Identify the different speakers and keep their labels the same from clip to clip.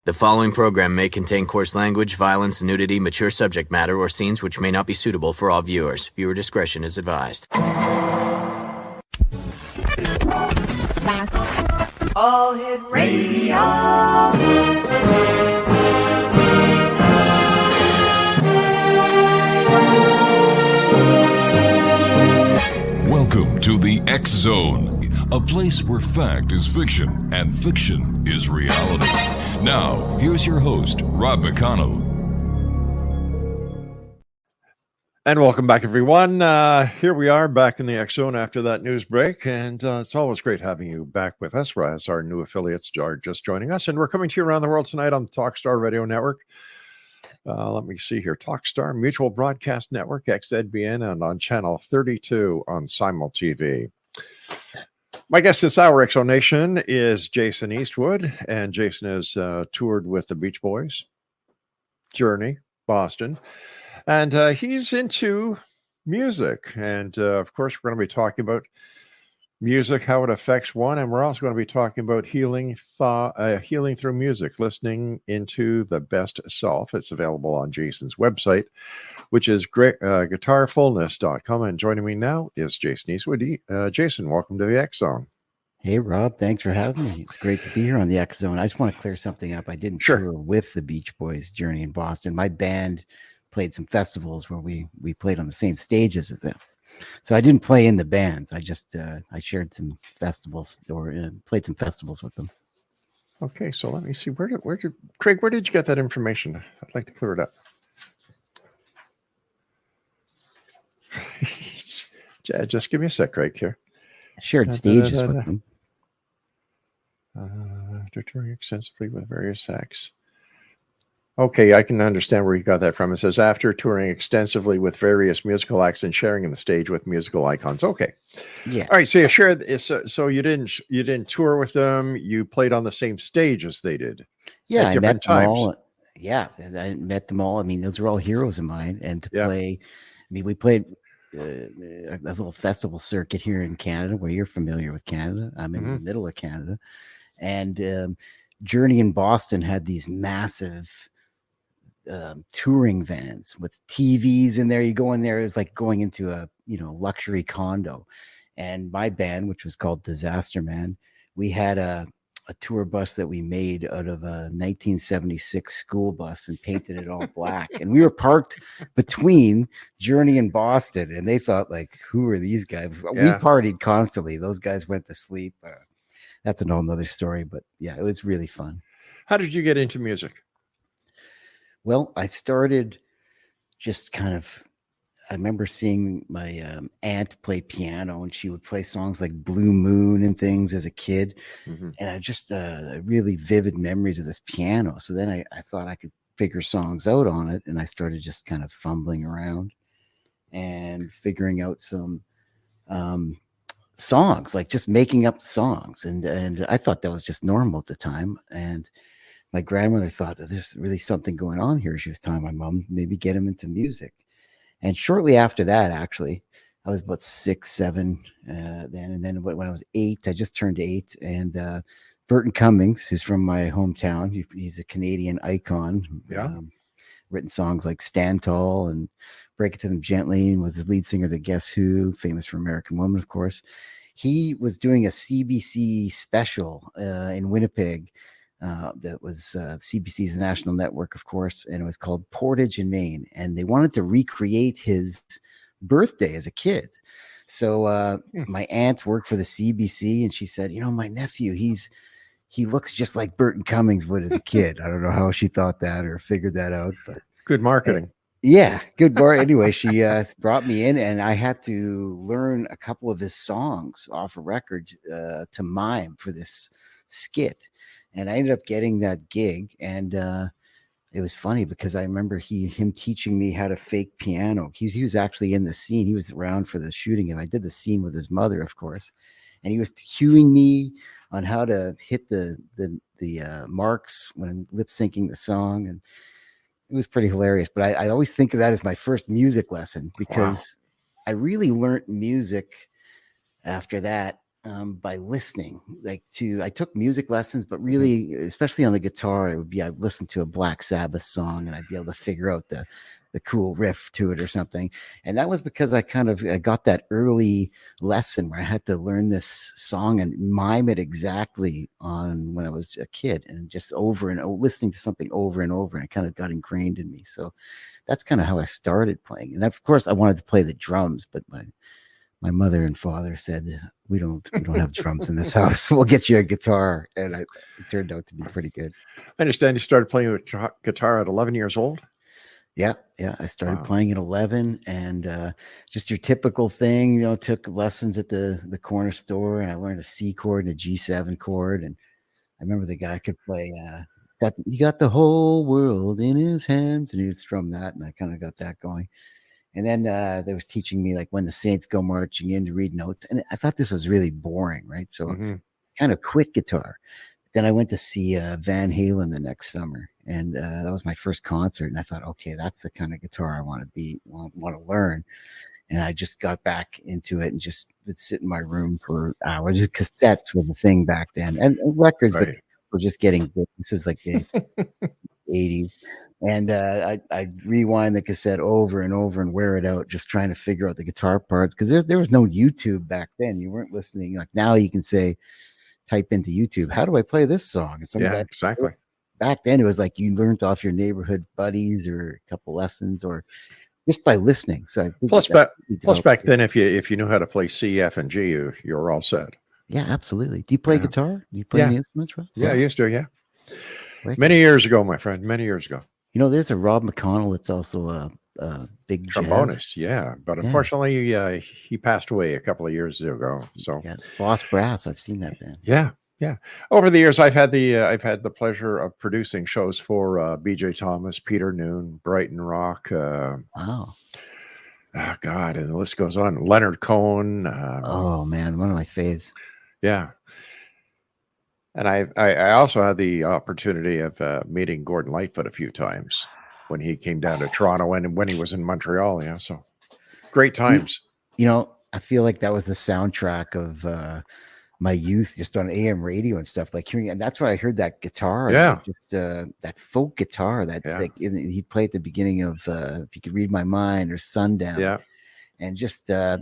Speaker 1: The following program may contain coarse language, violence, nudity, mature subject matter, or scenes which may not be suitable for all viewers. Viewer discretion is advised.
Speaker 2: All Hit Radio.
Speaker 3: Welcome to the X Zone, a place where fact is fiction and fiction is reality. Now, here's your host, Rob McConnell.
Speaker 4: And welcome back, everyone. Here we are back in the X Zone after that news break. And it's always great having you back with us as our new affiliates are just joining us. And we're coming to you around the world tonight on the Talkstar Radio Network. Let me see here. Talkstar Mutual Broadcast Network, XZBN, and on channel 32 on Simul TV. My guest this hour, X Zone Nation, is Jason Eastwood. And Jason has toured with the Beach Boys, Journey, Boston. And he's into music. And, of course, we're going to be talking about music, how it affects one. And we're also going to be talking about healing through music, listening into the best self. It's available on Jason's website, which is guitarfulness.com. And joining me now is Jason Eastwood. Jason, welcome to the X Zone.
Speaker 5: Hey, Rob, thanks for having me. It's great to be here on the X Zone. I just want to clear something up. I didn't tour with the Beach Boys, Journey in Boston. My band played some festivals where we played on the same stages as them. So I didn't play in the bands. I just I shared some festivals or played some festivals with them.
Speaker 4: Okay, so let me see. Where did Craig? Where did you get that information? I'd like to clear it up. Just give me a sec, Craig. Here,
Speaker 5: I shared stages with them.
Speaker 4: Touring extensively with various acts. Okay, I can understand where you got that from. It says after touring extensively with various musical acts and sharing in the stage with musical icons. Okay,
Speaker 5: yeah.
Speaker 4: All right. So you shared. So you didn't tour with them. You played on the same stage as they did.
Speaker 5: Yeah, I met them all. Yeah, I met them all. I mean, those are all heroes of mine. And to play, I mean, we played a little festival circuit here in Canada, where you're familiar with Canada. I'm in the middle of Canada, and Journey in Boston had these massive touring vans with TVs in there. You go in there, it's like going into a luxury condo. And my band, which was called Disaster Man, we had a tour bus that we made out of a 1976 school bus and painted it all black. And we were parked between Journey and Boston, and they thought, like, who are these guys? Yeah. We partied constantly. Those guys went to sleep. That's a whole other story, but yeah, it was really fun.
Speaker 4: How did you get into music?
Speaker 5: Well, I started just kind of, I remember seeing my aunt play piano, and she would play songs like Blue Moon and things as a kid. And I just really vivid memories of this piano. So then I thought I could figure songs out on it. And I started just kind of fumbling around and figuring out some songs, like just making up songs. And I thought that was just normal at the time. And my grandmother thought that there's really something going on here. She was telling my mom, maybe get him into music. And shortly after that, actually, I was about 6, 7 then. And then when I was 8, I just turned 8. And Burton Cummings, who's from my hometown, he's a Canadian icon. Written songs like Stand Tall and Break It to Them Gently, and was the lead singer of the Guess Who, famous for American Woman, of course. He was doing a CBC special in Winnipeg. That was CBC's national network, of course, and it was called Portage in Maine, and they wanted to recreate his birthday as a kid. So my aunt worked for the CBC, and she said, my nephew, he looks just like Burton Cummings would as a kid. I don't know how she thought that or figured that out, but
Speaker 4: good marketing.
Speaker 5: Good bar. Anyway, she brought me in, and I had to learn a couple of his songs off a record to mime for this skit. And I ended up getting that gig, and it was funny because I remember him teaching me how to fake piano. He was actually in the scene. He was around for the shooting, and I did the scene with his mother, of course. And he was cueing me on how to hit the marks when lip syncing the song, and it was pretty hilarious. But I always think of that as my first music lesson because I really learned music after that by listening. I took music lessons, but really, especially on the guitar, I'd listen to a Black Sabbath song and I'd be able to figure out the cool riff to it or something. And that was because I got that early lesson where I had to learn this song and mime it exactly on when I was a kid, and just listening to something over and over, and it kind of got ingrained in me. So that's kind of how I started playing. And of course I wanted to play the drums, but my mother and father said, we don't have drums in this house. We'll get you a guitar. And it turned out to be pretty good.
Speaker 4: I understand you started playing with guitar at 11 years old.
Speaker 5: Yeah. I started playing at 11, and just your typical thing, took lessons at the corner store, and I learned a C chord and a G7 chord. And I remember the guy could play, he got the whole world in his hands, and he would strum that, and I kind of got that going. And then they was teaching me like When the Saints Go Marching In to read notes. And I thought this was really boring, right? So kind of quit guitar. Then I went to see Van Halen the next summer. And that was my first concert. And I thought, okay, that's the kind of guitar I want to learn. And I just got back into it and just would sit in my room for hours. Cassettes were the thing back then. And records were just getting big. This is like the 80s. And I'd rewind the cassette over and over and wear it out, just trying to figure out the guitar parts, because there was no YouTube back then. You weren't listening. Like now you can type into YouTube, how do I play this song? And
Speaker 4: Exactly.
Speaker 5: Back then it was like you learned off your neighborhood buddies or a couple lessons or just by listening. So
Speaker 4: plus back then, if you knew how to play C, F, and G, you're all set.
Speaker 5: Yeah, absolutely. Do you play guitar? Do you play any instruments, Rob?
Speaker 4: Yeah, I used to. Yeah, many years ago, my friend. Many years ago.
Speaker 5: There's a Rob McConnell. It's also a big
Speaker 4: trombonist. Yeah, but unfortunately, he passed away a couple of years ago. So
Speaker 5: Boss Brass. I've seen that band.
Speaker 4: Yeah. Over the years, I've had the pleasure of producing shows for B.J. Thomas, Peter Noon, Brighton Rock.
Speaker 5: Wow.
Speaker 4: Oh God, and the list goes on. Leonard Cohen.
Speaker 5: Oh man, one of my faves.
Speaker 4: Yeah. And I also had the opportunity of meeting Gordon Lightfoot a few times when he came down to Toronto and when he was in Montreal. Yeah, so great times.
Speaker 5: I feel like that was the soundtrack of my youth, just on AM radio and stuff, like hearing, and that's when I heard that guitar.
Speaker 4: Yeah,
Speaker 5: just that folk guitar. That's like he played at the beginning of If You Could Read My Mind or Sundown.
Speaker 4: Yeah.
Speaker 5: And just, I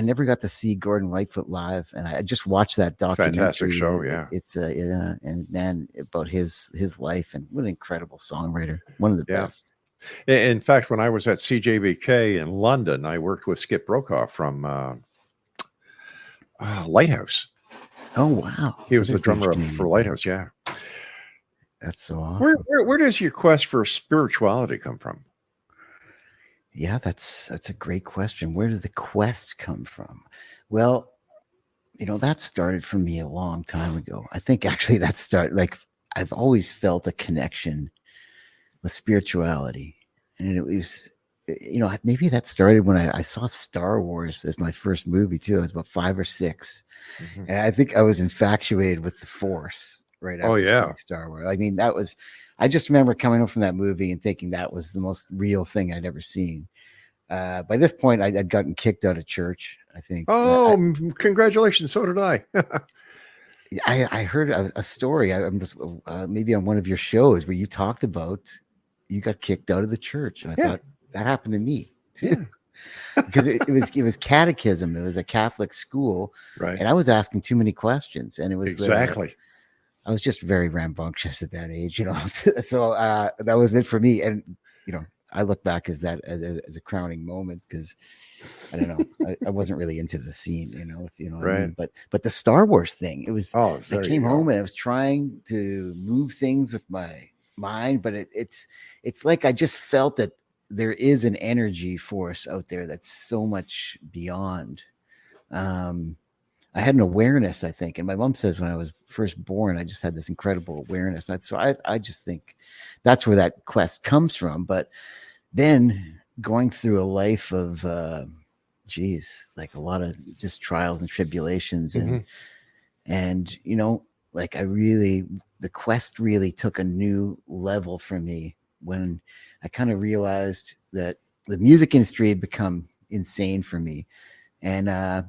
Speaker 5: never got to see Gordon Lightfoot live, and I just watched that documentary.
Speaker 4: Fantastic show, yeah.
Speaker 5: It's and man, about his life, and what an incredible songwriter, one of the best.
Speaker 4: In fact, when I was at CJBK in London, I worked with Skip Brokaw from Lighthouse.
Speaker 5: Oh wow,
Speaker 4: he was the drummer for Lighthouse. Yeah,
Speaker 5: that's so awesome.
Speaker 4: Where does your quest for spirituality come from?
Speaker 5: Yeah, that's a great question. Where did the quest come from? Well, that started for me a long time ago. I think actually that started, like, I've always felt a connection with spirituality. And it was, maybe that started when I saw Star Wars as my first movie too. I was about 5 or 6. And I think I was infatuated with the Force right after Star Wars. I mean, I just remember coming home from that movie and thinking that was the most real thing I'd ever seen. By this point, I'd gotten kicked out of church, I think.
Speaker 4: Oh, congratulations. So did I.
Speaker 5: I heard a story, I'm just, maybe on one of your shows, where you talked about you got kicked out of the church. And I thought that happened to me too. Because it was catechism. It was a Catholic school.
Speaker 4: Right.
Speaker 5: And I was asking too many questions. And it was
Speaker 4: exactly.
Speaker 5: I was just very rambunctious at that age, So that was it for me. And I look back as a crowning moment, because I don't know, I wasn't really into the scene, if you know what I mean. But the Star Wars thing, it was. I came home and I was trying to move things with my mind, but it's like I just felt that there is an energy force out there that's so much beyond. I had an awareness, I think. And my mom says when I was first born, I just had this incredible awareness. So I just think that's where that quest comes from. But then going through a life of, like a lot of just trials and tribulations. And like the quest really took a new level for me when I kind of realized that the music industry had become insane for me. And,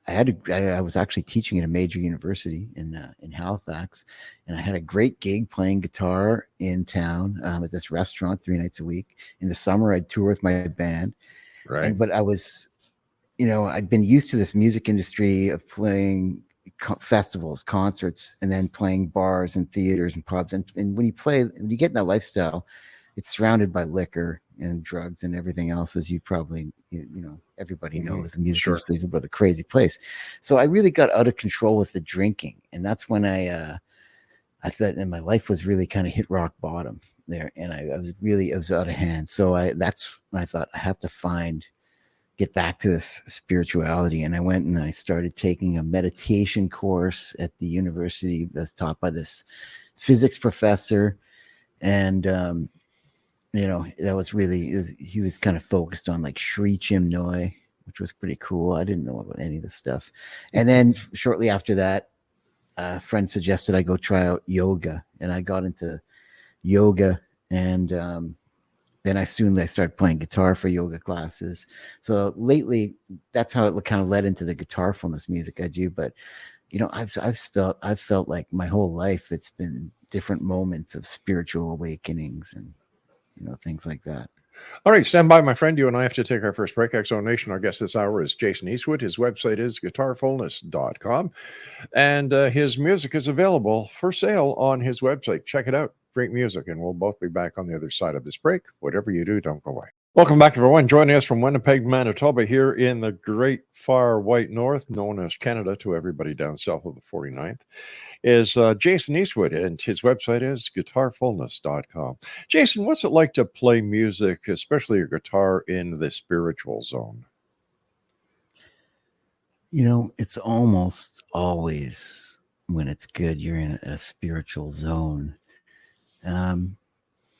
Speaker 5: I was actually teaching at a major university in Halifax, and I had a great gig playing guitar in town at this restaurant 3 nights a week. In the summer, I'd tour with my band,
Speaker 4: Right.
Speaker 5: but I was, I'd been used to this music industry of playing festivals, concerts, and then playing bars and theaters and pubs. And when you get in that lifestyle, it's surrounded by liquor and drugs and everything else, as you probably, everybody knows. The music industry is about a crazy place. So I really got out of control with the drinking. And that's when I thought, and my life was really kind of hit rock bottom there. And I was out of hand. So that's when I thought I have to get back to this spirituality. And I went and I started taking a meditation course at the university that's taught by this physics professor. And, that was he was kind of focused on like Sri Chinmoy, which was pretty cool. I didn't know about any of this stuff. And then shortly after that, a friend suggested I go try out yoga, and I got into yoga. And then I started playing guitar for yoga classes. So lately, that's how it kind of led into the guitarfulness music I do. But I've felt like my whole life it's been different moments of spiritual awakenings and things like that.
Speaker 4: All right, stand by, my friend. You and I have to take our first break. X-Zone Nation, our guest this hour is Jason Eastwood. His website is guitarfulness.com, and his music is available for sale on his website. Check it out. Great music, and we'll both be back on the other side of this break. Whatever you do, don't go away. Welcome back, everyone. Joining us from Winnipeg, Manitoba, here in the great far white north, known as Canada to everybody down south of the 49th, is Jason Eastwood, and his website is guitarfulness.com. Jason, what's it like to play music, especially your guitar, in the spiritual zone?
Speaker 5: It's almost always, when it's good, you're in a spiritual zone,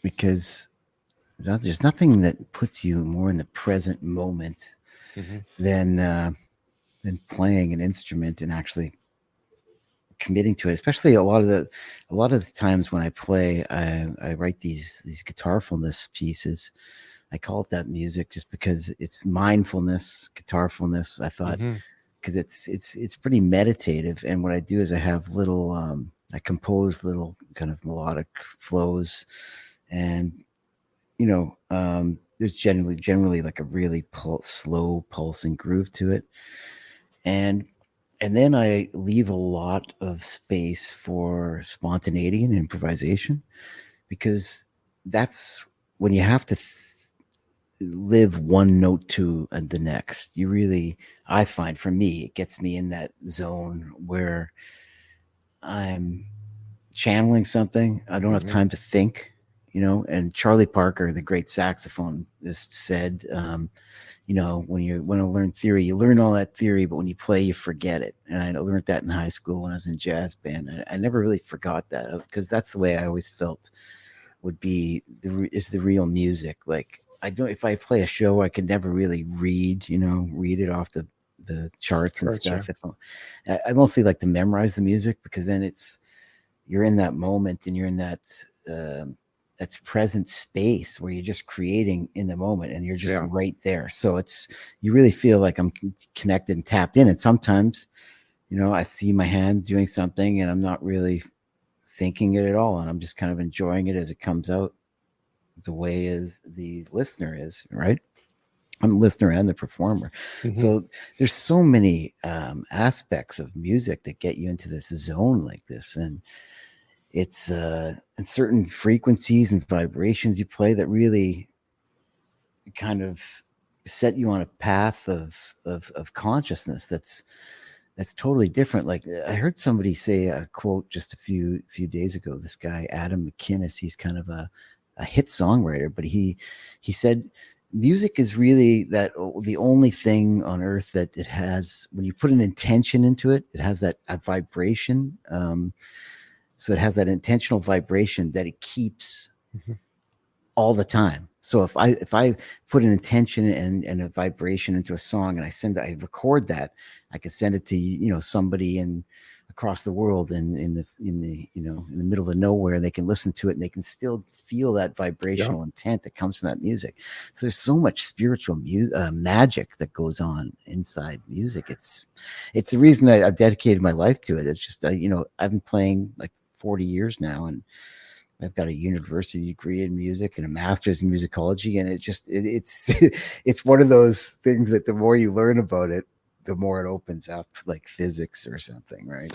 Speaker 5: because there's nothing that puts you more in the present moment than playing an instrument and actually committing to it. Especially a lot of the times when I play, I write these guitarfulness pieces. I call it that music just because it's mindfulness, guitarfulness. I thought because it's pretty meditative, and what I do is I have little I compose little kind of melodic flows, and there's generally like a really slow pulsing groove to it, and then I leave a lot of space for spontaneity and improvisation, because that's when you have to live one note to the next. I find, for me, it gets me in that zone where I'm channeling something. I don't have time to think. And Charlie Parker, the great saxophonist, said, when you want to learn theory, you learn all that theory, but when you play, you forget it. And I learned that in high school when I was in jazz band. I never really forgot that, because that's the way I always felt would be is the real music. Like, if I play a show, I could never really read it off the charts and stuff. Yeah. I mostly like to memorize the music, because then you're in that moment and you're in that's present space where you're just creating in the moment and you're just right there. So you really feel like I'm connected and tapped in. And sometimes, I see my hands doing something and I'm not really thinking it at all. And I'm just kind of enjoying it as it comes out, the way as the listener is, right? I'm the listener and the performer. So there's so many aspects of music that get you into this zone like this. And it's and certain frequencies and vibrations you play that really kind of set you on a path of consciousness that's totally different. Like, I heard somebody say a quote just a few days ago. This guy, Adam McInnes, he's kind of a hit songwriter, but he said music is really the only thing on earth that it has, when you put an intention into it, it has a vibration. So it has that intentional vibration that it keeps all the time. So if I put an intention and a vibration into a song and I record that, I can send it to somebody in across the world in the middle of nowhere. They can listen to it and they can still feel that vibrational intent that comes from that music. So there's so much spiritual magic that goes on inside music. It's the reason I've dedicated my life to it. It's just I've been playing like 40 years now, and I've got a university degree in music and a master's in musicology, and it's one of those things that the more you learn about it, the more it opens up, like physics or something, right?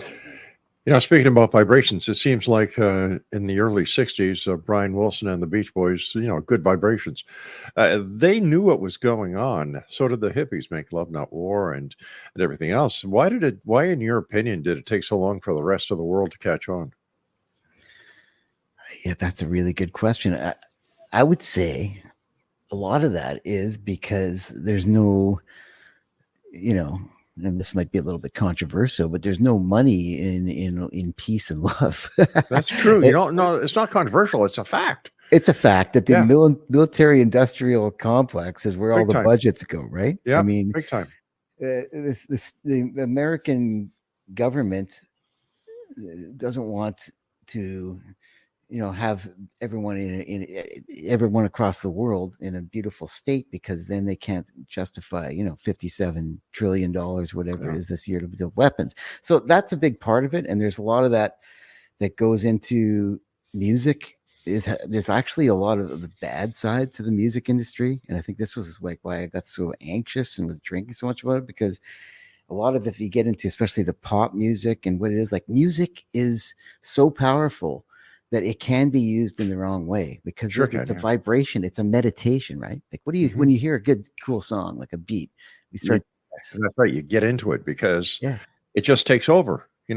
Speaker 4: Speaking about vibrations, it seems like in the early 60s, Brian Wilson and the Beach Boys, good vibrations. They knew what was going on. So did the hippies, Make Love Not War, and everything else. Why, in your opinion, did it take so long for the rest of the world to catch on?
Speaker 5: Yeah, that's a really good question. I would say a lot of that is because there's no, and this might be a little bit controversial, but there's no money in peace and love.
Speaker 4: That's true. No, it's not controversial. It's a fact.
Speaker 5: It's a fact that the military industrial complex is where all the budgets go, right?
Speaker 4: Yeah,
Speaker 5: I mean,
Speaker 4: big time.
Speaker 5: The American government doesn't want to have everyone across the world in a beautiful state, because then they can't justify, $57 trillion, whatever it is this year, to build weapons. So that's a big part of it. And there's a lot of that goes into music. There's actually a lot of the bad side to the music industry. And I think this was like why I got so anxious and was drinking so much about it, because a lot of, if you get into especially the pop music and what it is, like, music is so powerful that it can be used in the wrong way, because it's a vibration. It's a meditation, right? Like, what do you, when you hear a good, cool song, like a beat, we start.
Speaker 4: That's right. You get into it because it just takes over. You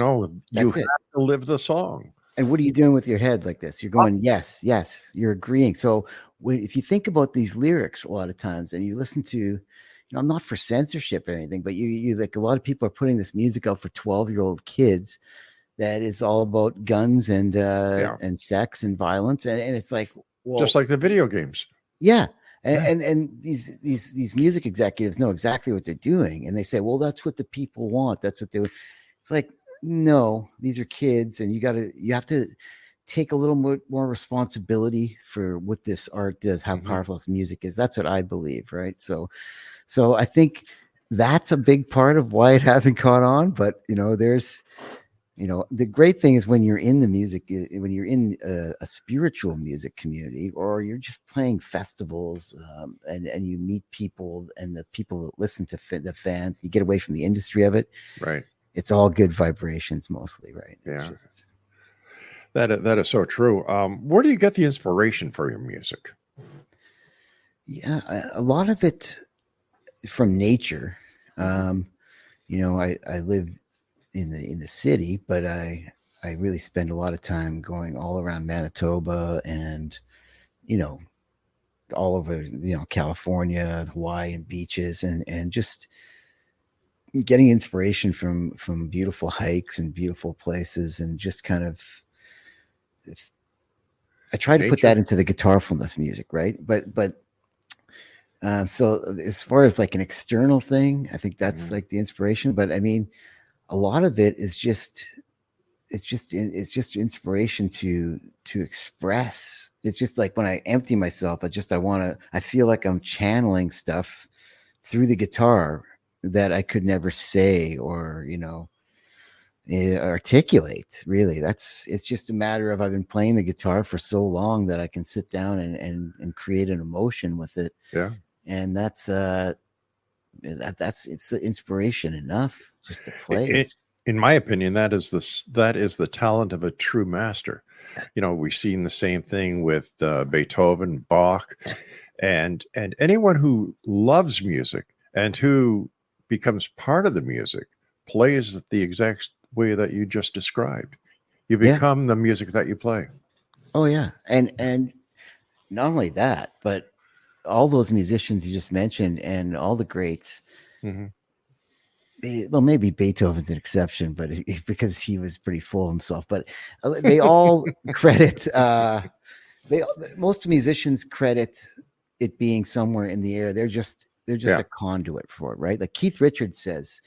Speaker 4: have to live the song.
Speaker 5: And what are you doing with your head like this? You're going, yes, you're agreeing. So if you think about these lyrics a lot of times and you listen to, I'm not for censorship or anything, but you like, a lot of people are putting this music out for 12-year-old kids that is all about guns and sex and violence, and it's like, well,
Speaker 4: just like the video games.
Speaker 5: And these music executives know exactly what they're doing, and they say, well, that's what the people want. That's what they. It's like, no, these are kids, and you have to take a little more responsibility for what this art does, how powerful this music is. That's what I believe, right? So I think that's a big part of why it hasn't caught on. But there's. The great thing is when you're in the music, when you're in a spiritual music community, or you're just playing festivals, and you meet people, and the people that listen to the fans, you get away from the industry of it.
Speaker 4: Right.
Speaker 5: It's all good vibrations mostly, right? It's
Speaker 4: that is so true. Where do you get the inspiration for your music?
Speaker 5: Yeah, a lot of it from nature. I live in the city, but I really spend a lot of time going all around Manitoba and all over California, Hawaii, and beaches, and just getting inspiration from beautiful hikes and beautiful places, and just kind of, I try to put that into the Guitarfulness music, right? But so as far as like an external thing, I think that's like the inspiration. But I mean, a lot of it is just inspiration to express. It's just like when I empty myself, I feel like I'm channeling stuff through the guitar that I could never say or articulate. Really, it's just a matter of, I've been playing the guitar for so long that I can sit down and create an emotion with it.
Speaker 4: Yeah,
Speaker 5: and that's it's inspiration enough just to play.
Speaker 4: In my opinion, that is the talent of a true master. We've seen the same thing with Beethoven, Bach, and anyone who loves music and who becomes part of the music plays the exact way that you just described. You become the music that you play.
Speaker 5: Oh yeah, and not only that, but all those musicians you just mentioned and all the greats. Well, maybe Beethoven's an exception, but because he was pretty full of himself. But they all credit. Most musicians credit it being somewhere in the air. They're just a conduit for it, right? Like Keith Richards says,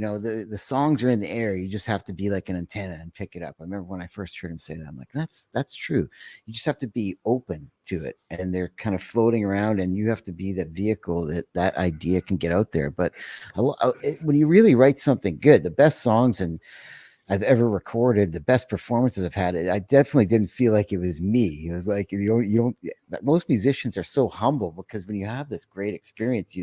Speaker 5: the songs are in the air. You just have to be like an antenna and pick it up. I remember when I first heard him say that, I'm like, that's true. You just have to be open to it, and they're kind of floating around, and you have to be the vehicle that idea can get out there. But when you really write something good, the best songs I've ever recorded, the best performances I've had, I definitely didn't feel like it was me. It was like, you don't, most musicians are so humble, because when you have this great experience,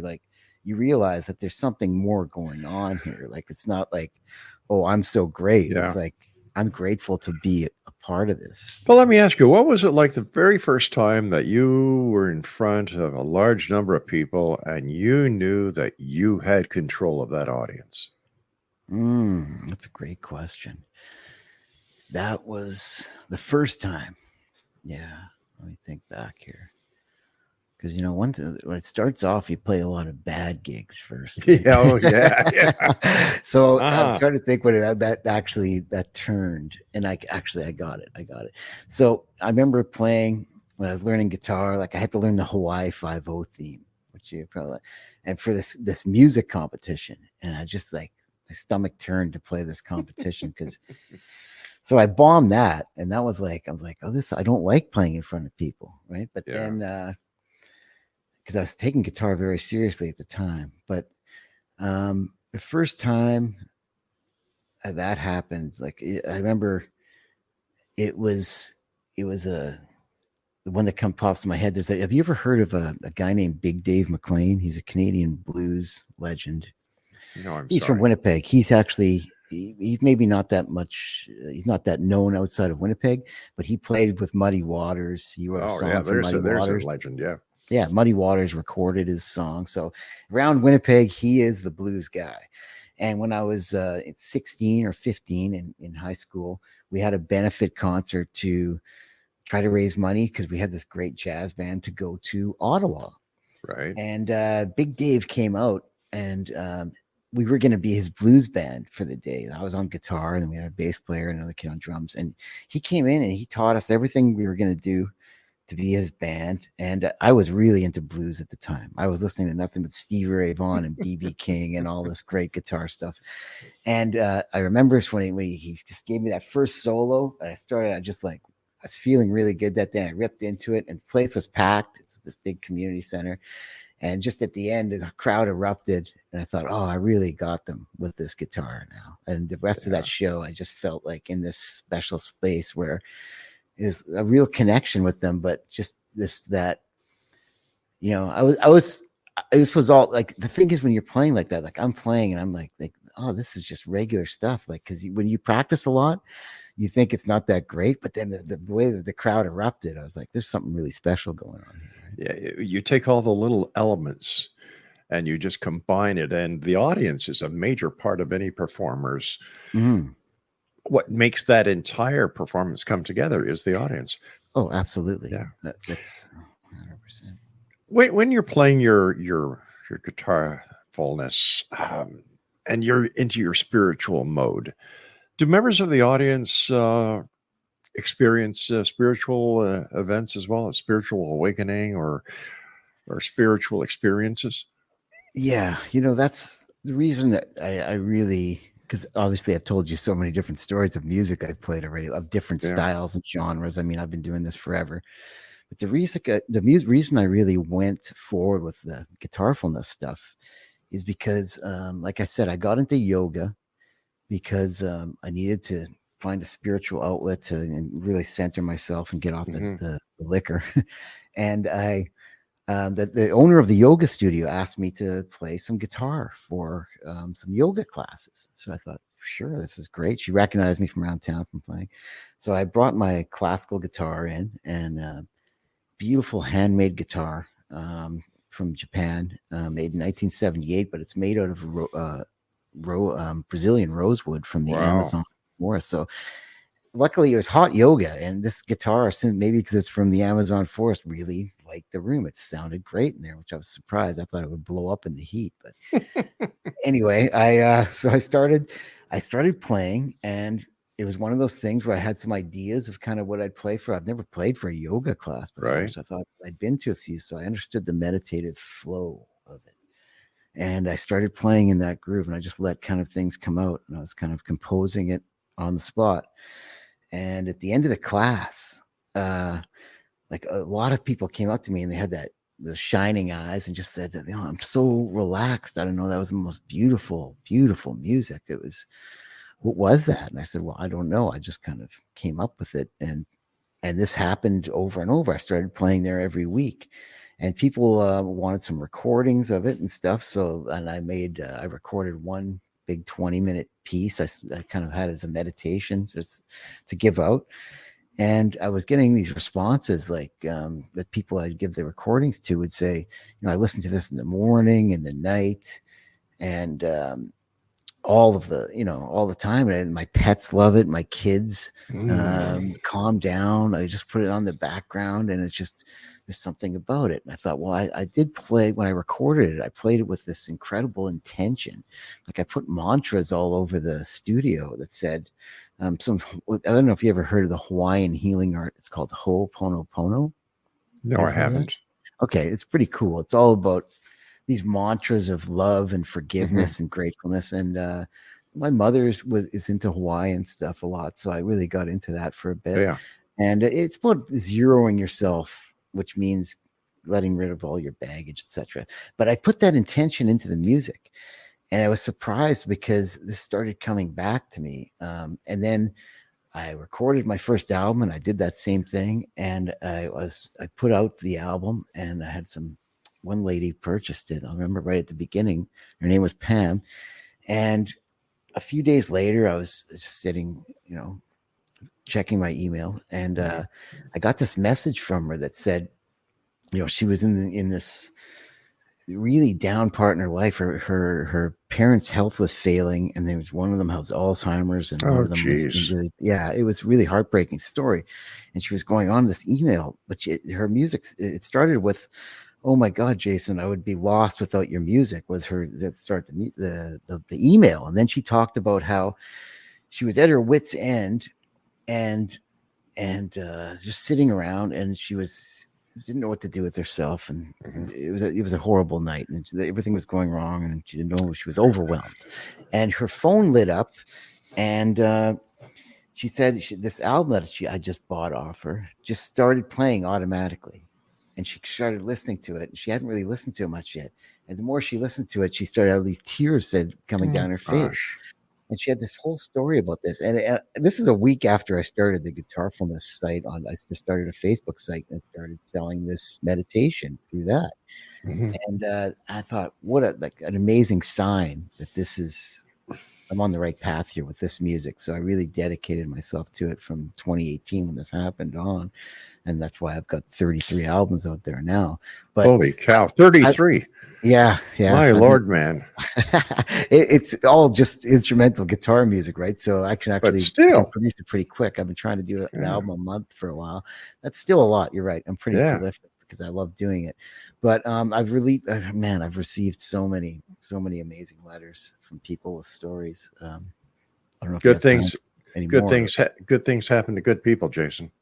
Speaker 5: you realize that there's something more going on here. Like, it's not like, oh, I'm so great.
Speaker 4: Yeah.
Speaker 5: It's like, I'm grateful to be a part of this.
Speaker 4: Well, let me ask you, what was it like the very first time that you were in front of a large number of people and you knew that you had control of that audience?
Speaker 5: That's a great question. That was the first time. Yeah. Let me think back here. Because, when it starts off, you play a lot of bad gigs first.
Speaker 4: Yeah, oh, yeah.
Speaker 5: So I'm trying to think when that turned, and I got it. So I remember playing when I was learning guitar. Like, I had to learn the Hawaii 5/0 theme, which you probably, and for this music competition, and I just my stomach turned to play this competition because. So I bombed that, and that was I was like, oh, I don't like playing in front of people, right? But then, because I was taking guitar very seriously at the time, but the first time that happened, I remember it was the one that pops in my head. Have you ever heard of a guy named Big Dave McLean? He's a Canadian blues legend.
Speaker 4: No,
Speaker 5: He's from Winnipeg. He's actually. He's maybe not that much. He's not that known outside of Winnipeg, but he played with Muddy Waters. He wrote a song for Muddy Waters.
Speaker 4: A legend, yeah.
Speaker 5: Yeah, Muddy Waters recorded his song. So around Winnipeg, he is the blues guy. And when I was 16 or 15 in high school, we had a benefit concert to try to raise money because we had this great jazz band to go to Ottawa.
Speaker 4: Right.
Speaker 5: And Big Dave came out, and we were going to be his blues band for the day. I was on guitar, and then we had a bass player and another kid on drums. And he came in and he taught us everything we were going to do to be his band. And I was really into blues at the time. I was listening to nothing but Stevie Ray Vaughan and B.B. King and all this great guitar stuff. And I remember when he just gave me that first solo, and I was feeling really good that day. I ripped into it, and the place was packed. It's this big community center. And just at the end, the crowd erupted, and I thought, oh, I really got them with this guitar now. And the rest of that show, I just felt like in this special space where it was a real connection with them, but just this this was all like, the thing is, when you're playing like that, like I'm playing and I'm like, oh, this is just regular stuff. Like, because when you practice a lot, you think it's not that great, but then the way that the crowd erupted, I was like, there's something really special going on here.
Speaker 4: Yeah, you take all the little elements and you just combine it, and the audience is a major part of any performer's. What makes that entire performance come together is the audience.
Speaker 5: Oh, absolutely.
Speaker 4: Yeah,
Speaker 5: that's 100%.
Speaker 4: When you're playing your guitarfulness, and you're into your spiritual mode, do members of the audience experience spiritual events as well, as spiritual awakening or spiritual experiences?
Speaker 5: Yeah, that's the reason that I really, because obviously I've told you so many different stories of music I've played already, of different styles and genres. I mean, I've been doing this forever. But the reason I really went forward with the guitarfulness stuff is because, like I said, I got into yoga because I needed to find a spiritual outlet and really center myself and get off the liquor. And the owner of the yoga studio asked me to play some guitar for some yoga classes. So I thought, sure, this is great. She recognized me from around town from playing. So I brought my classical guitar in, and beautiful handmade guitar from Japan, made in 1978, but it's made out of Brazilian rosewood from the Amazon forest. So luckily it was hot yoga, and this guitar, maybe because it's from the Amazon forest, really liked the room. It sounded great in there, which I was surprised. I thought it would blow up in the heat, but anyway, I started playing, and it was one of those things where I had some ideas of kind of what I'd play for. I've never played for a yoga class before, so I thought I'd been to a few, so I understood the meditative flow of it. And I started playing in that groove, and I just let kind of things come out, and I was kind of composing it on the spot. And at the end of the class, like a lot of people came up to me and they had those shining eyes and just said that, I'm so relaxed. I don't know. That was the most beautiful, beautiful music. What was that? And I said, well, I don't know. I just kind of came up with it. And this happened over and over. I started playing there every week, and people wanted some recordings of it and stuff. So, and I recorded one big 20-minute piece. I kind of had it as a meditation just to give out. And I was getting these responses like that people I'd give the recordings to would say, I listened to this in the morning and the night, and all the time. And my pets love it. My kids calm down. I just put it on the background, and there's something about it. And I thought, well, I did play when I recorded it. I played it with this incredible intention. Like I put mantras all over the studio that said, I don't know if you ever heard of the Hawaiian healing art. It's called Ho'oponopono.
Speaker 4: No, I haven't.
Speaker 5: Okay, it's pretty cool. It's all about these mantras of love and forgiveness and gratefulness. And my mother is into Hawaiian stuff a lot, so I really got into that for a bit.
Speaker 4: Yeah.
Speaker 5: And it's about zeroing yourself, which means letting rid of all your baggage, etc. But I put that intention into the music. And I was surprised because this started coming back to me. And then I recorded my first album, and I did that same thing. And I put out the album, and I had one lady purchased it. I remember right at the beginning, her name was Pam. And a few days later, I was just sitting, checking my email. And I got this message from her that said, she was in this really down part in her life. Her parents' health was failing, and there was one of them has Alzheimer's, and one of them was it was a really heartbreaking story. And she was going on this email, but her music, it started with, "Oh my God, Jason, I would be lost without your music," was her that start the email. And then she talked about how she was at her wit's end, and just sitting around, and she didn't know what to do with herself, and it was a horrible night, and everything was going wrong, and she didn't know. She was overwhelmed, and her phone lit up, and she said this album that I just bought off her just started playing automatically, and she started listening to it, and she hadn't really listened to it much yet. And the more she listened to it, she started having these tears coming down her face. And she had this whole story about this. And this is a week after I started the Guitarfulness site. I just started a Facebook site and started selling this meditation through that. And I thought, what an amazing sign that I'm on the right path here with this music. So I really dedicated myself to it from 2018 when this happened on. And that's why I've got 33 albums out there now. But
Speaker 4: holy cow, 33.
Speaker 5: Yeah.
Speaker 4: My Lord, man.
Speaker 5: It's all just instrumental guitar music, right? So I can actually produce it pretty quick. I've been trying to do an album a month for a while. That's still a lot. You're right. I'm pretty prolific because I love doing it. But I've received so many amazing letters from people with stories. I don't know if good
Speaker 4: things happen to good people, Jason.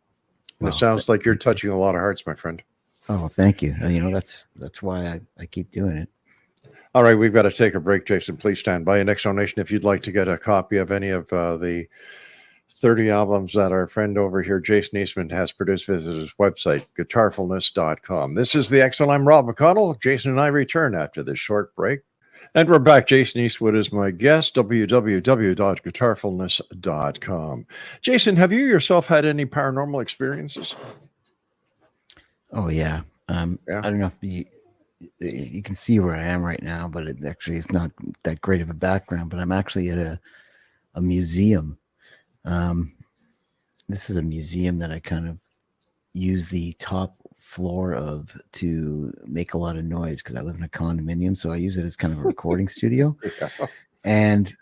Speaker 4: It sounds like you're touching a lot of hearts, my friend.
Speaker 5: Oh, thank you. That's why I keep doing it.
Speaker 4: All right, we've got to take a break, Jason. Please stand by. Next donation, if you'd like to get a copy of any of the 30 albums that our friend over here, Jason Eastman, has produced, visit his website, guitarfulness.com. This is the Excel. I'm Rob McConnell. Jason and I return after this short break. And we're back. Jason Eastwood is my guest, www.guitarfulness.com. Jason, have you yourself had any paranormal experiences?
Speaker 5: Oh, yeah. I don't know if you can see where I am right now, but it actually is not that great of a background. But I'm actually at a museum. This is a museum that I kind of use the top floor of to make a lot of noise because I live in a condominium. So I use it as kind of a recording studio. And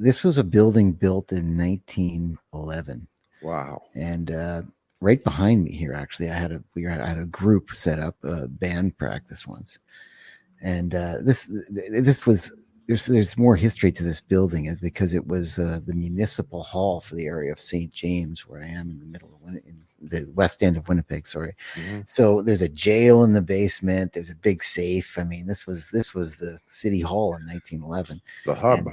Speaker 5: this was a building built in 1911.
Speaker 4: Wow.
Speaker 5: And right behind me here, actually, I had a group set up, a band practice once, and there's more history to this building because it was the municipal hall for the area of St. James, where I am in the middle of the west end of Winnipeg. Sorry.
Speaker 4: Mm-hmm.
Speaker 5: So there's a jail in the basement. There's a big safe. I mean, this was the city hall in 1911.
Speaker 4: The hub.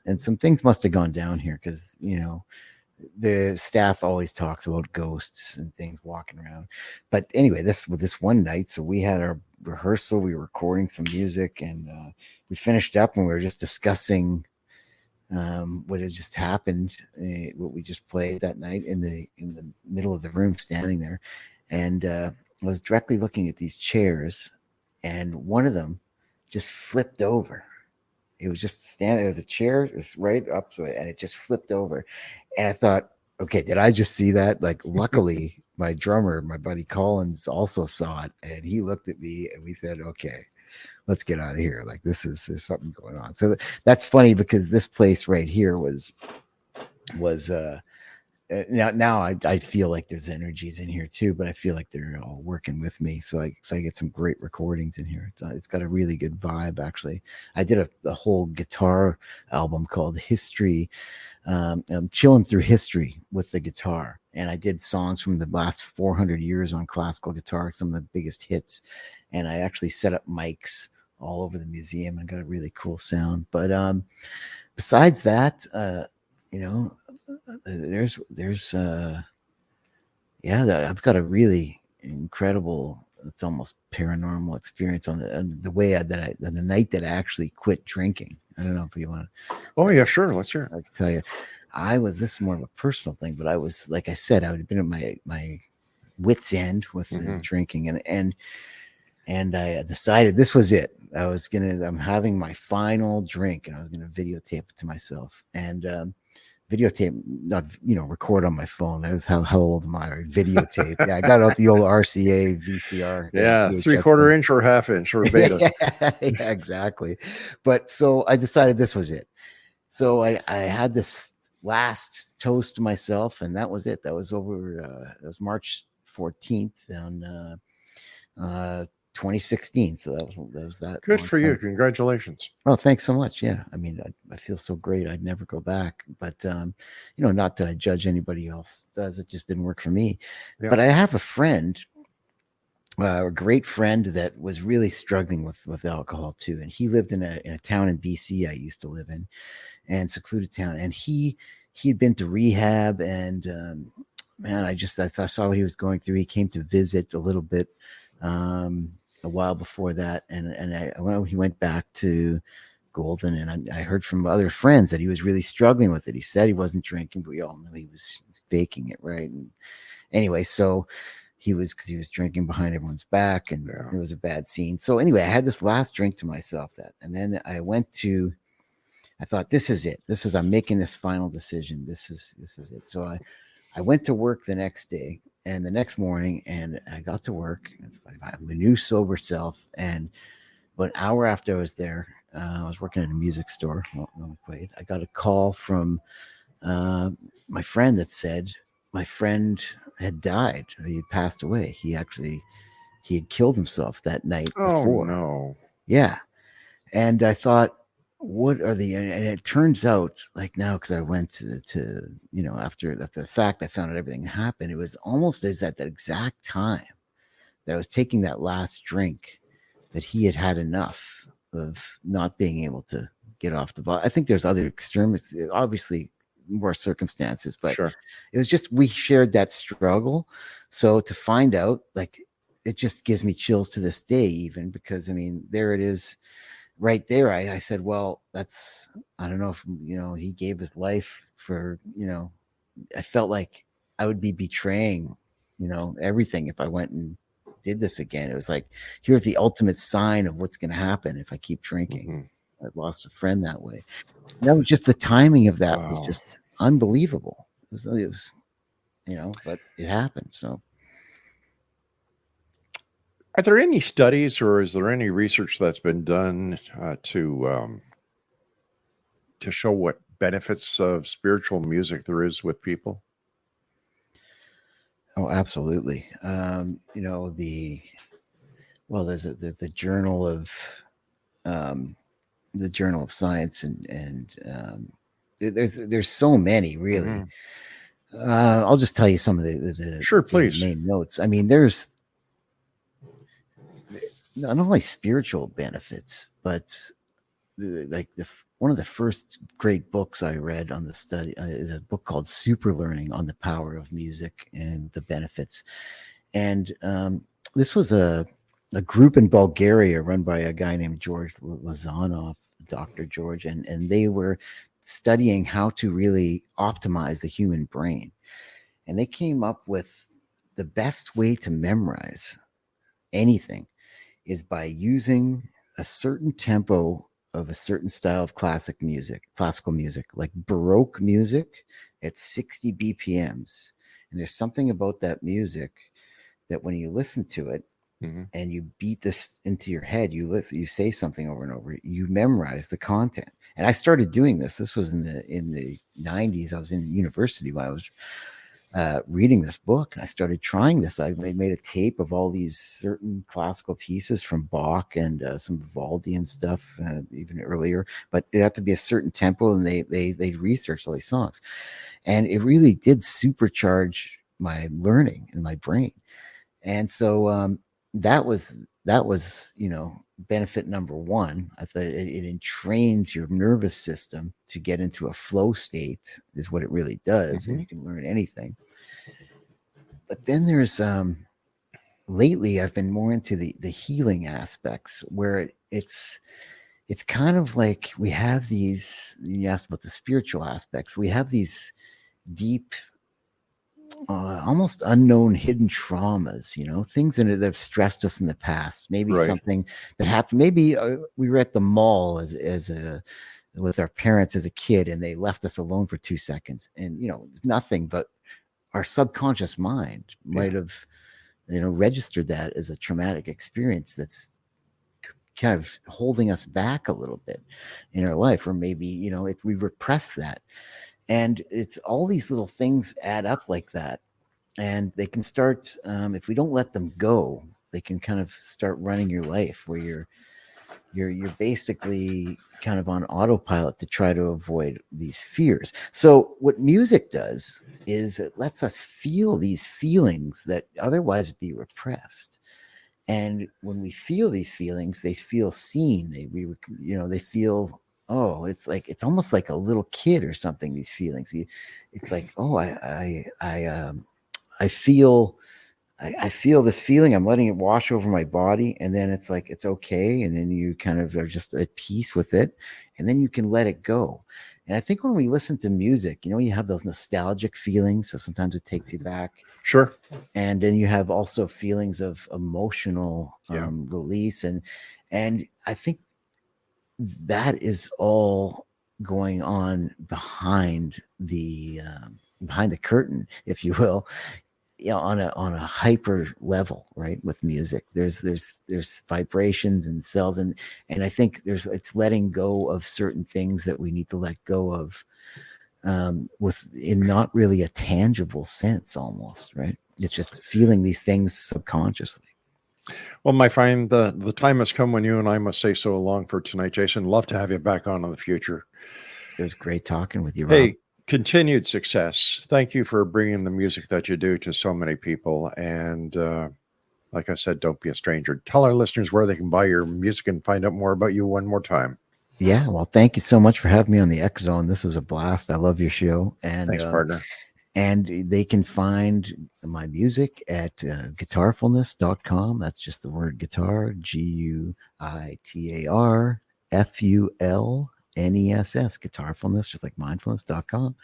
Speaker 5: And some things must have gone down here because the staff always talks about ghosts and things walking around. But anyway, this one night, so we had our rehearsal. We were recording some music, and we finished up, and we were just discussing what had just happened, what we just played that night in the middle of the room, standing there, and I was directly looking at these chairs, and one of them just flipped over. It was just standing. There was a chair, it was right up to it, and it just flipped over. And I thought, okay, did I just see that? Like, luckily, my drummer, my buddy Collins, also saw it, and he looked at me, and we said, okay, let's get out of here. Like, there's something going on. So that's funny because this place right here was now I feel like there's energies in here too, but I feel like they're all working with me. So I get some great recordings in here. It's got a really good vibe, actually. I did a whole guitar album called History. I'm chilling through history with the guitar. And I did songs from the last 400 years on classical guitar, some of the biggest hits. And I actually set up mics all over the museum and got a really cool sound. But besides that, I've got a really incredible, it's almost paranormal experience on the way on the night that I actually quit drinking. I don't know if you want to.
Speaker 4: Oh yeah, sure. Let's hear it.
Speaker 5: I can tell you, this is more of a personal thing, but I was, like I said, I would have been at my wit's end with the drinking, and I decided this was it. I'm having my final drink, and I was gonna videotape it to myself, and videotape, not record on my phone. That was how old am I? Videotape. Yeah, I got out the old RCA VCR.
Speaker 4: Yeah, 3/4 inch or 1/2 inch or beta.
Speaker 5: Yeah, exactly. But so I decided this was it. So I had this last toast to myself, and that was it. That was over. That was March 14th on 2016. So that was that.
Speaker 4: Good for you. Congratulations.
Speaker 5: Oh, thanks so much. Yeah. I mean, I feel so great. I'd never go back, but not that I judge anybody else does. It just didn't work for me. Yeah. But I have a friend, a great friend that was really struggling with alcohol too. And he lived in a town in BC I used to live in, and secluded town. And he'd been to rehab, and man, I saw what he was going through. He came to visit a little bit a while before that, and he went back to Golden, and I heard from other friends that he was really struggling with it. He said he wasn't drinking, but we all knew he was faking it, right? And anyway, so because he was drinking behind everyone's back, and it was a bad scene. So anyway, I had this last drink to myself, and then I thought, this is it. I'm making this final decision. This is it. So I went to work the next day and the next morning, and I got to work. I'm a new sober self. And about an hour after I was there, I was working at a music store. I got a call from my friend that said my friend had died. He had passed away. He had killed himself that night before.
Speaker 4: Oh no.
Speaker 5: Yeah. And I thought, what are and it turns out, like, now, because I went to after the fact, I found out everything happened. It was almost as that exact time that I was taking that last drink that he had enough of not being able to get off the ball. I think there's other extremists, obviously more circumstances, but sure. It was just, we shared that struggle. So to find out, like, it just gives me chills to this day, even because, I mean, there it is. Right there, I said, well, I don't know if, he gave his life for, I felt like I would be betraying, everything if I went and did this again. It was like, here's the ultimate sign of what's going to happen if I keep drinking. I lost a friend that way. And that was just the timing of that. Wow. Was just unbelievable. It was, but it happened. So.
Speaker 4: Are there any studies, or is there any research that's been done to show what benefits of spiritual music there is with people?
Speaker 5: Oh, absolutely. There's the Journal of Science, and there's so many, really. I'll just tell you some of the
Speaker 4: Sure, please.
Speaker 5: the main notes. I mean, there's not only spiritual benefits, but one of the first great books I read on the study is a book called Super Learning on the Power of Music and the Benefits. And this was a group in Bulgaria run by a guy named George Lazanov, Dr. George, and they were studying how to really optimize the human brain. And they came up with the best way to memorize anything is by using a certain tempo of a certain style of classical music, like Baroque music at 60 BPMs. And there's something about that music that when you listen to it and you beat this into your head, you say something over and over, you memorize the content. And I started doing this. This was in the 90s. I was in university when I was reading this book, and I started trying this. I made a tape of all these certain classical pieces from Bach and some Vivaldi and stuff, even earlier. But it had to be a certain tempo, and they researched all these songs, and it really did supercharge my learning in my brain. And so that was benefit number one. I thought it entrains your nervous system to get into a flow state, is what it really does, and you can learn anything. But then there's lately I've been more into the healing aspects, where it's kind of like we have these, you asked about the spiritual aspects, we have these deep almost unknown hidden traumas, things that have stressed us in the past. Maybe something that happened. Maybe we were at the mall with our parents as a kid, and they left us alone for 2 seconds, and it's nothing, but our subconscious mind might have registered that as a traumatic experience that's kind of holding us back a little bit in our life, or maybe if we repress that. And it's all these little things add up like that. And they can start, if we don't let them go, they can kind of start running your life, where you're basically kind of on autopilot to try to avoid these fears. So what music does is it lets us feel these feelings that otherwise would be repressed. And when we feel these feelings, they feel seen. They feel, oh, it's almost like a little kid or something. These feelings, it's like, oh, I feel this feeling. I'm letting it wash over my body, and then it's like it's okay, and then you kind of are just at peace with it, and then you can let it go. And I think when we listen to music, you have those nostalgic feelings, so sometimes it takes you back.
Speaker 4: Sure.
Speaker 5: And then you have also feelings of emotional release, and I think that is all going on behind the curtain, if you will, on a hyper level, right? With music, there's vibrations and cells, and I think it's letting go of certain things that we need to let go of, in not really a tangible sense, almost, right? It's just feeling these things subconsciously.
Speaker 4: Well, my friend, the time has come when you and I must say so long for tonight, Jason. Love to have you back on in the future.
Speaker 5: It was great talking with you, Rob.
Speaker 4: Hey, continued success. Thank you for bringing the music that you do to so many people. And like I said, don't be a stranger. Tell our listeners where they can buy your music and find out more about you one more time.
Speaker 5: Yeah, well, thank you so much for having me on the X Zone. This was a blast. I love your show. And
Speaker 4: thanks, partner.
Speaker 5: And they can find my music at guitarfulness.com. That's just the word guitar, GUITARFULNESS, Guitarfulness, just like mindfulness.com.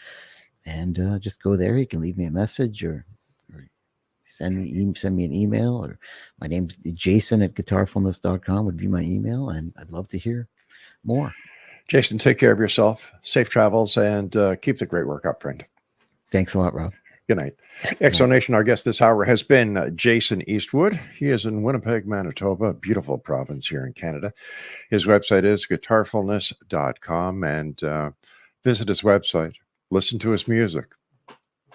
Speaker 5: And just go there. You can leave me a message or send me an email, or my name's Jason at guitarfulness.com would be my email. And I'd love to hear more.
Speaker 4: Jason, take care of yourself. Safe travels, and keep the great work up, friend.
Speaker 5: Thanks a lot, Rob.
Speaker 4: Good night. X Zone Nation, our guest this hour has been Jason Eastwood. He is in Winnipeg, Manitoba, a beautiful province here in Canada. His website is guitarfulness.com, and visit his website. Listen to his music.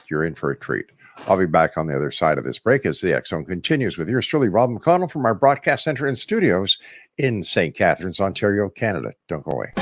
Speaker 4: You're in for a treat. I'll be back on the other side of this break as the X Zone continues with yours truly, Rob McConnell, from our broadcast center and studios in St. Catharines, Ontario, Canada. Don't go away.